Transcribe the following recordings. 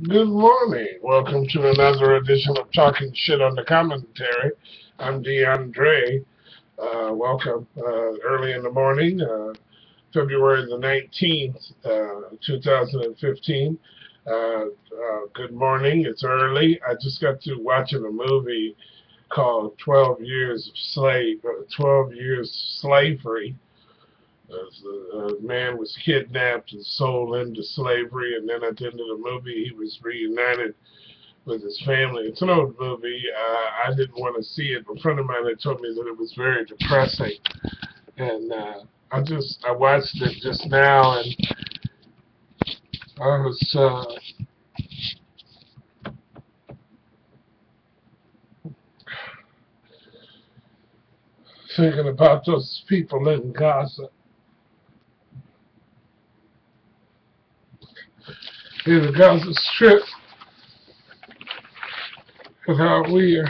Good morning. Welcome to another edition of Talking Shit on the Commentary. I'm DeAndre. Welcome early in the morning, February the 19th, 2015. Good morning. It's early. I just got to watching a movie called 12 Years Slavery. A man was kidnapped and sold into slavery, and then at the end of the movie, he was reunited with his family. It's an old movie. I didn't want to see it. A friend of mine had told me that it was very depressing, and I watched it just now, and I was thinking about those people in Gaza. In the Gaza Strip, and how we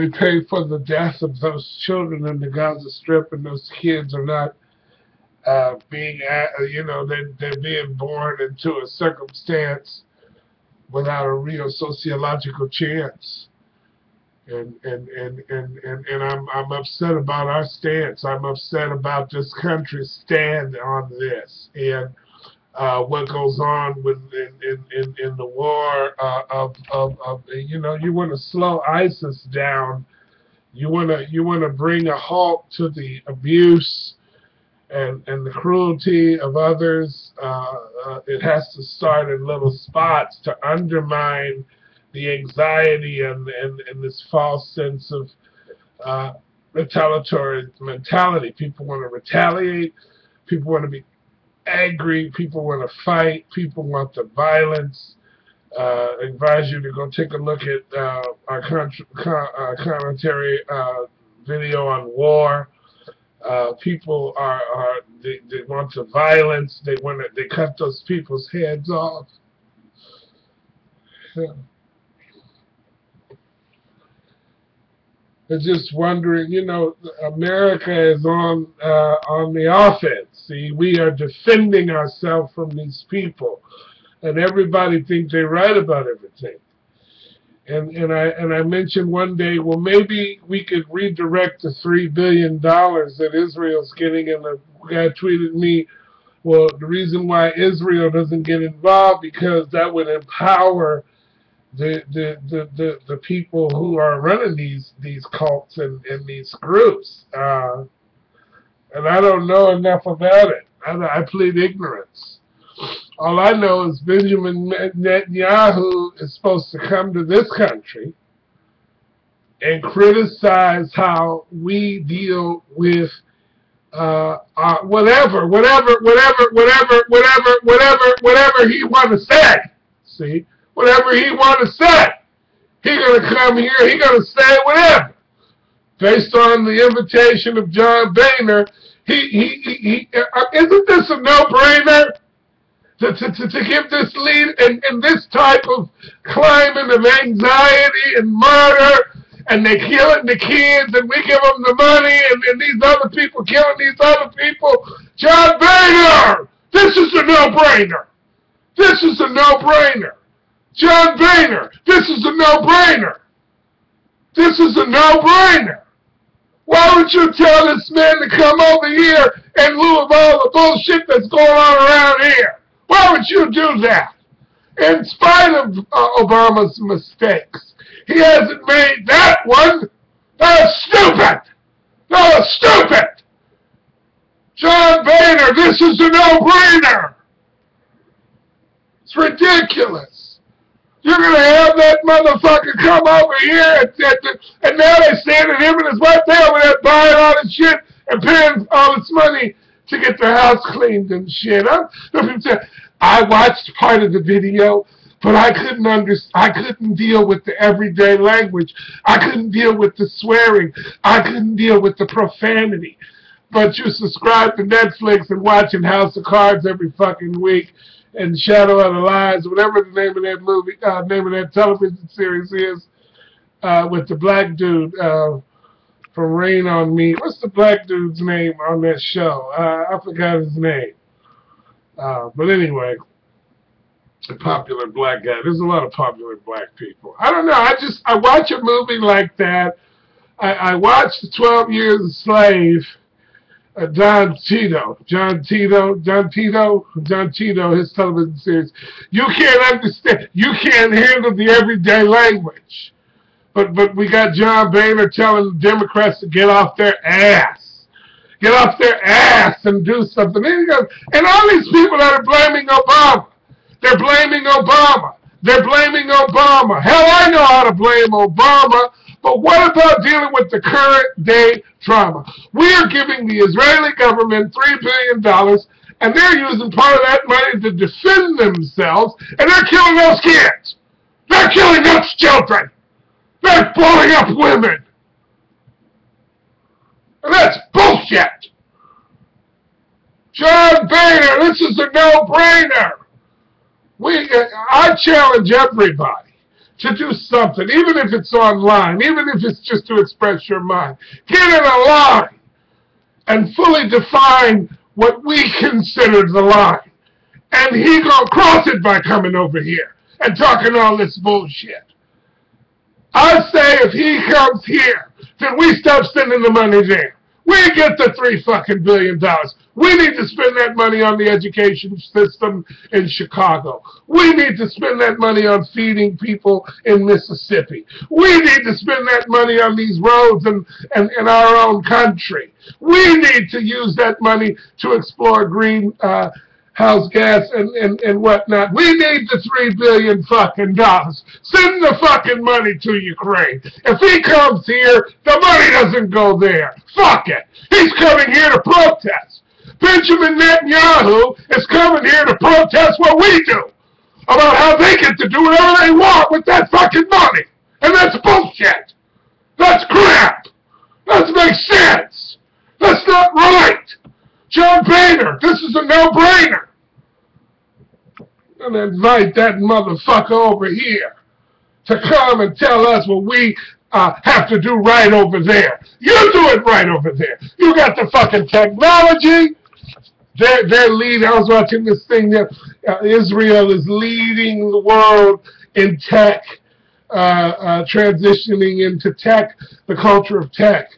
pay for the death of those children in the Gaza Strip, and those kids are not they're being born into a circumstance without a real sociological chance. And I'm upset about our stance. I'm upset about this country's stand on this, and what goes on in the war you want to slow ISIS down. You want to bring a halt to the abuse and the cruelty of others. It has to start in little spots to undermine the anxiety and this false sense of retaliatory mentality. People want to retaliate. People want to be angry. People want to fight. People want the violence. I advise you to go take a look at our commentary video on war. People they want the violence. They cut those people's heads off. Yeah. They're just wondering, America is on the offense. See, we are defending ourselves from these people, and everybody thinks they're right about everything. And I mentioned one day, well, maybe we could redirect the $3 billion that Israel's getting. And the guy tweeted me, well, the reason why Israel doesn't get involved, because that would empower the people who are running these cults and these groups. And I don't know enough about it. I plead ignorance. All I know is Benjamin Netanyahu is supposed to come to this country and criticize how we deal with whatever he want to say. See, whatever he want to say, he gonna come here. He gonna say whatever, based on the invitation of John Boehner. Isn't this a no-brainer? To give this lead in this type of climate of anxiety and murder, and they killing the kids, and we give them the money, and these other people killing these other people. John Boehner, this is a no-brainer. This is a no-brainer. John Boehner, this is a no-brainer. This is a no-brainer. Why would you tell this man to come over here in lieu of all the bullshit that's going on around here? Why would you do that? In spite of Obama's mistakes, he hasn't made that one. That was stupid. That was stupid. John Boehner, this is a no-brainer. It's ridiculous. You're going to have that motherfucker come over here, and now they're standing him and his wife there over there buying all this shit and paying all this money to get their house cleaned and shit. I watched part of the video, but I couldn't deal with the everyday language. I couldn't deal with the swearing. I couldn't deal with the profanity. But you subscribe to Netflix and watching House of Cards every fucking week, and Shadow of the Lies, whatever the name of that movie, name of that television series is, with the black dude from Rain on Me. What's the black dude's name on that show? I forgot his name. But anyway, a popular black guy. There's a lot of popular black people. I don't know. I watch a movie like that. I watched 12 Years a Slave. John Tito, his television series. You can't understand. You can't handle the everyday language. But we got John Boehner telling the Democrats to get off their ass. Get off their ass and do something. And all these people that are blaming Obama. They're blaming Obama. They're blaming Obama. Hell, I know how to blame Obama. But what about dealing with the current day trauma? We are giving the Israeli government $3 billion, and they're using part of that money to defend themselves, and they're killing those kids. They're killing those children. They're blowing up women. And that's bullshit. John Boehner, this is a no-brainer. I challenge everybody to do something, even if it's online, even if it's just to express your mind. Get in a line and fully define what we consider the line. And he gonna cross it by coming over here and talking all this bullshit. I say if he comes here, then we stop sending the money there. We get the $3 billion. We need to spend that money on the education system in Chicago. We need to spend that money on feeding people in Mississippi. We need to spend that money on these roads in our own country. We need to use that money to explore greenhouse gas and whatnot. We need the $3 billion. Send the fucking money to Ukraine. If he comes here, the money doesn't go there. Fuck it. He's coming here to protest. Benjamin Netanyahu is coming here to protest what we do about how they get to do whatever they want with that fucking money. And that's bullshit. That's crap. That makes sense. That's not right. John Boehner, this is a no-brainer. And invite that motherfucker over here to come and tell us what we have to do right over there. You do it right over there. You got the fucking technology. They're leading. I was watching this thing that Israel is leading the world in tech, transitioning into tech, the culture of tech.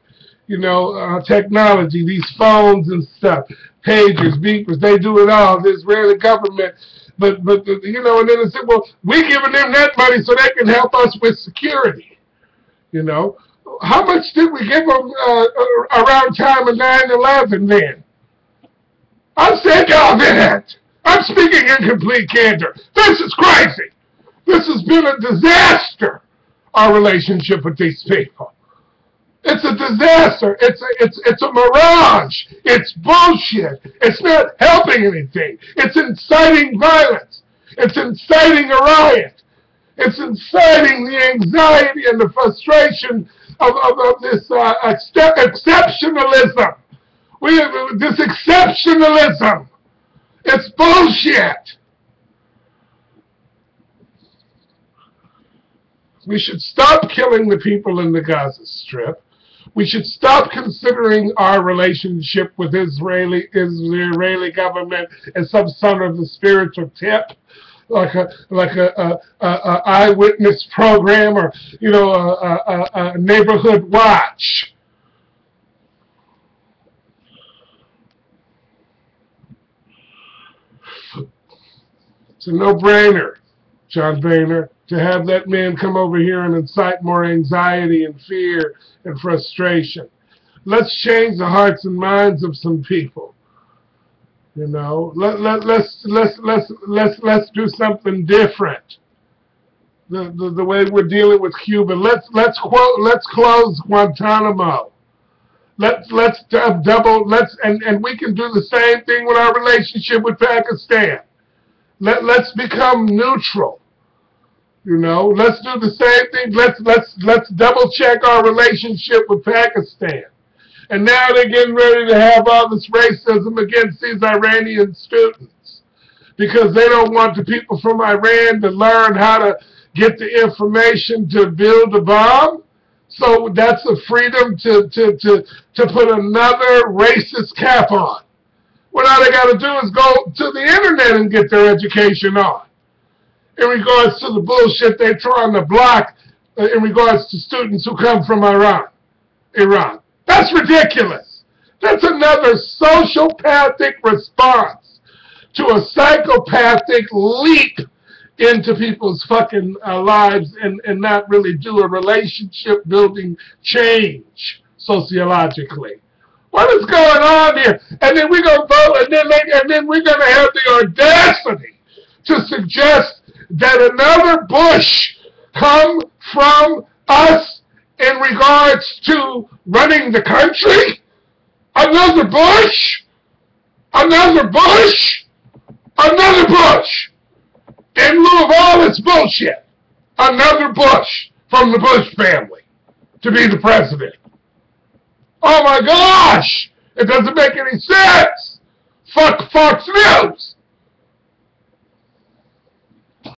You know, technology, these phones and stuff, pagers, beepers, they do it all. The Israeli government. But you know, and then they said, well, we're giving them that money so they can help us with security. You know, how much did we give them around time of 9/11 then? I said all that. I'm speaking in complete candor. This is crazy. This has been a disaster, our relationship with these people. It's a disaster. It's a mirage. It's bullshit. It's not helping anything. It's inciting violence. It's inciting a riot. It's inciting the anxiety and the frustration of this exceptionalism. This exceptionalism. It's bullshit. We should stop killing the people in the Gaza Strip. We should stop considering our relationship with the Israeli government as some sort of a spiritual tip, like a eyewitness program, or you know, a neighborhood watch. It's a no-brainer, John Boehner, to have that man come over here and incite more anxiety and fear and frustration. Let's change the hearts and minds of some people. You know, let's do something different. The way we're dealing with Cuba. Let's close Guantanamo. Let's and we can do the same thing with our relationship with Pakistan. Let's become neutral. You know, let's do the same thing. Let's double check our relationship with Pakistan. And now they're getting ready to have all this racism against these Iranian students because they don't want the people from Iran to learn how to get the information to build a bomb. So that's a freedom to put another racist cap on. What all they got to do is go to the internet and get their education on. in regards to the bullshit they're trying to block in regards to students who come from Iran. That's ridiculous. That's another sociopathic response to a psychopathic leap into people's fucking lives and not really do a relationship building change sociologically. What is going on here? And then we're gonna vote, and then we're gonna have the audacity to suggest that another Bush come from us in regards to running the country? Another Bush? Another Bush? Another Bush! In lieu of all this bullshit, another Bush from the Bush family to be the president. Oh my gosh! It doesn't make any sense! Fuck Fox News!